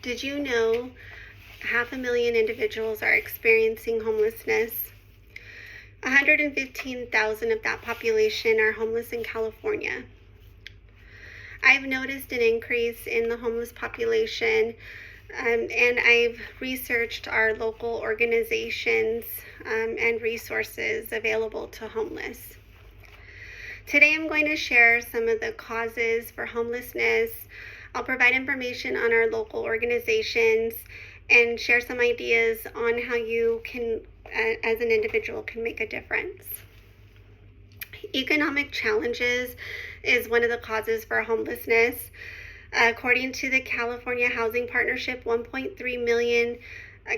Did you know 500,000 individuals are experiencing homelessness? 115,000 of that population are homeless in California. I've noticed an increase in the homeless population, and I've researched our local organizations and resources available to homeless. Today I'm going to share some of the causes for homelessness. I'll provide information on our local organizations and share some ideas on how you can, as an individual, can make a difference. Economic challenges is one of the causes for homelessness. According to the California Housing Partnership, 1.3 million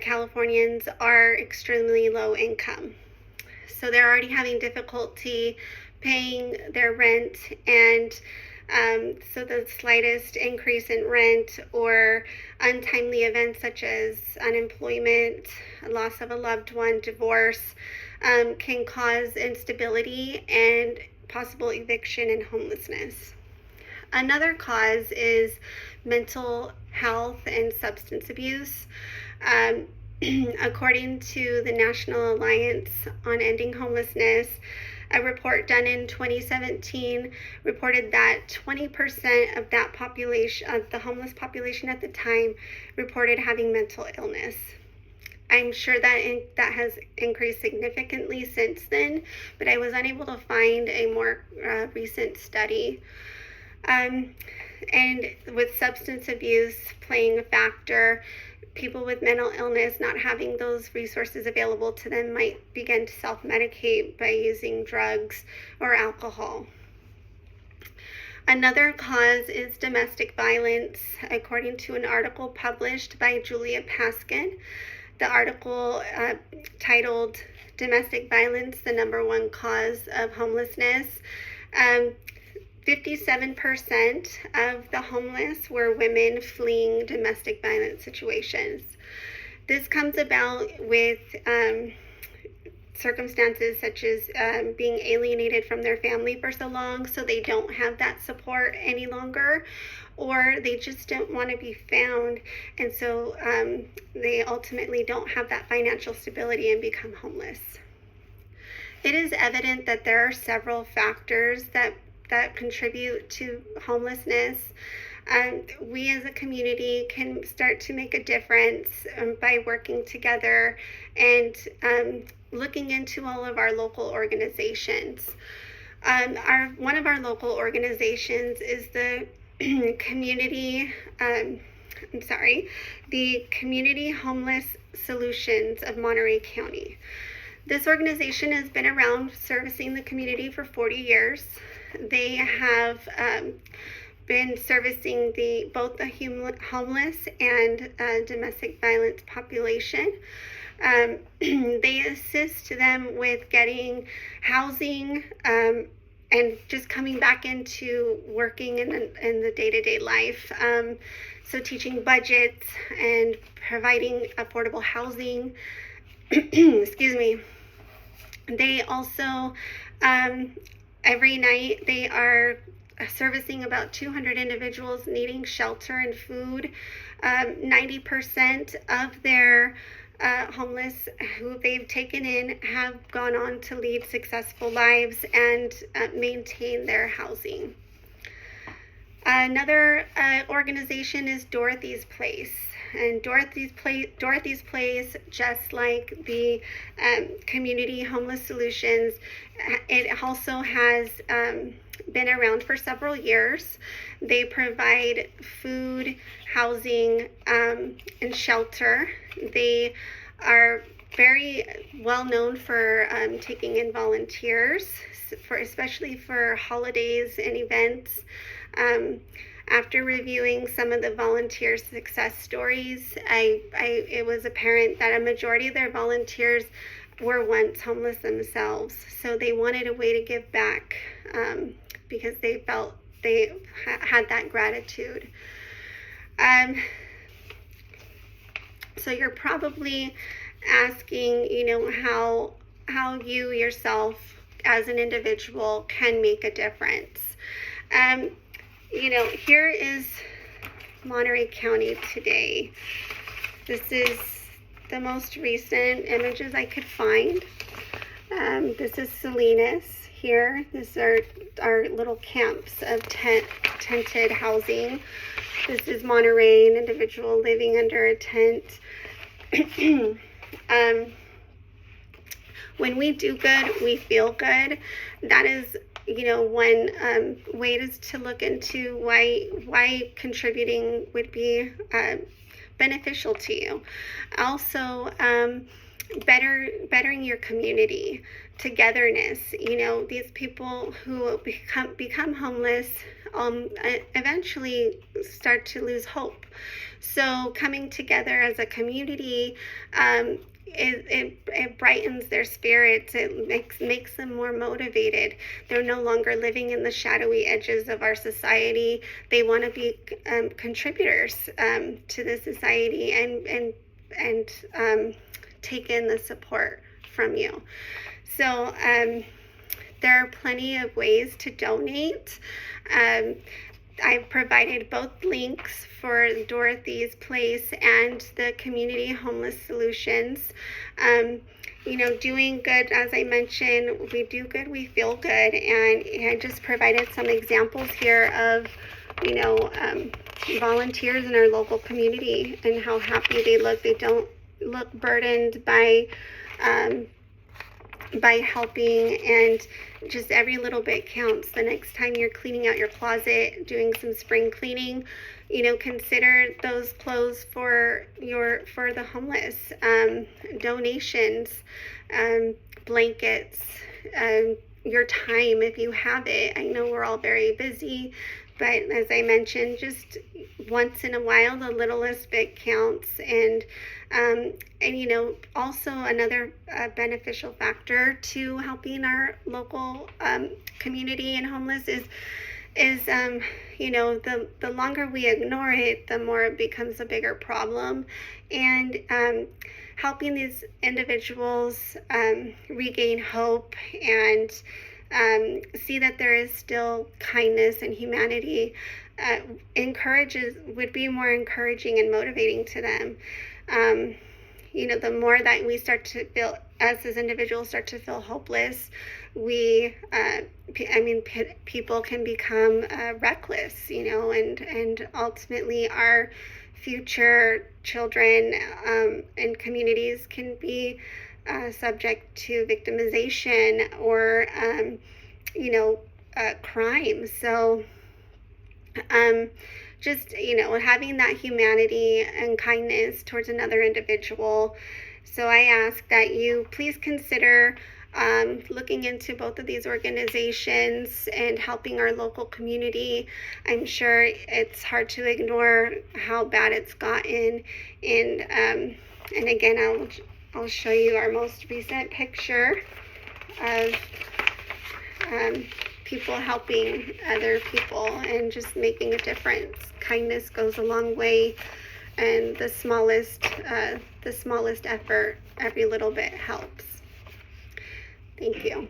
Californians are extremely low income. So they're already having difficulty paying their rent, and so the slightest increase in rent or untimely events such as unemployment, loss of a loved one, divorce, can cause instability and possible eviction and homelessness. Another cause is mental health and substance abuse. According to the National Alliance on Ending Homelessness, a report done in 2017 reported that 20% of that population, of the homeless population at the time, reported having mental illness. I'm sure that has increased significantly since then, but I was unable to find a more recent study. And with substance abuse playing a factor, people with mental illness not having those resources available to them might begin to self-medicate by using drugs or alcohol. Another cause is domestic violence, according to an article published by Julia Paskin. The article titled Domestic Violence, the Number One Cause of Homelessness. 57% of the homeless were women fleeing domestic violence situations. This comes about with circumstances such as being alienated from their family for so long, so they don't have that support any longer, or they just don't want to be found, and so they ultimately don't have that financial stability and become homeless. It is evident that there are several factors that contribute to homelessness. We as a community can start to make a difference by working together and looking into all of our local organizations. One of our local organizations is the the Community Homeless Solutions of Monterey County. This organization has been around servicing the community for 40 years. They have been servicing both the homeless and domestic violence population. They assist them with getting housing and just coming back into working in the day-to-day life. So teaching budgets and providing affordable housing. Excuse me. They also, every night, they are servicing about 200 individuals needing shelter and food. 90% of their homeless who they've taken in have gone on to lead successful lives and maintain their housing. Another organization is Dorothy's Place. And Dorothy's Place, just like the Community Homeless Solutions, it also has been around for several years. They provide food, housing, and shelter. They are very well known for taking in volunteers, especially for holidays and events. After reviewing some of the volunteer success stories, it was apparent that a majority of their volunteers were once homeless themselves. So they wanted a way to give back because they felt they had that gratitude. So you're probably asking, how you yourself as an individual can make a difference. Here is Monterey County today. This is the most recent images I could find. This is Salinas here. These are our little camps of tented housing. This is Monterey, an individual living under a tent. When we do good, we feel good. That is, one way is to look into why contributing would be beneficial to you. Also, bettering your community, togetherness. These people who become homeless eventually start to lose hope. So coming together as a community, it brightens their spirits. It makes them more motivated. They're no longer living in the shadowy edges of our society. They want to be contributors to the society and take in the support from you. So there are plenty of ways to donate. I've provided both links for Dorothy's Place and the Community Homeless Solutions. Doing good, as I mentioned, we do good, we feel good. And I just provided some examples here of, volunteers in our local community and how happy they look. They don't look burdened by helping, and just every little bit counts. The next time you're cleaning out your closet, doing some spring cleaning, consider those clothes for the homeless. Donations, blankets, your time if you have it. I know we're all very busy, but as I mentioned, just once in a while, the littlest bit counts. And also another beneficial factor to helping our local community and homeless is the longer we ignore it, the more it becomes a bigger problem. And helping these individuals regain hope and see that there is still kindness and humanity would be more encouraging and motivating to them. The more that we start to feel, us as individuals start to feel hopeless, people can become reckless, and ultimately our future children and communities can be subject to victimization or, crime. So, just, having that humanity and kindness towards another individual. So I ask that you please consider looking into both of these organizations and helping our local community. I'm sure it's hard to ignore how bad it's gotten. And again, I'll show you our most recent picture of people helping other people and just making a difference. Kindness goes a long way, and the smallest effort, every little bit helps. Thank you.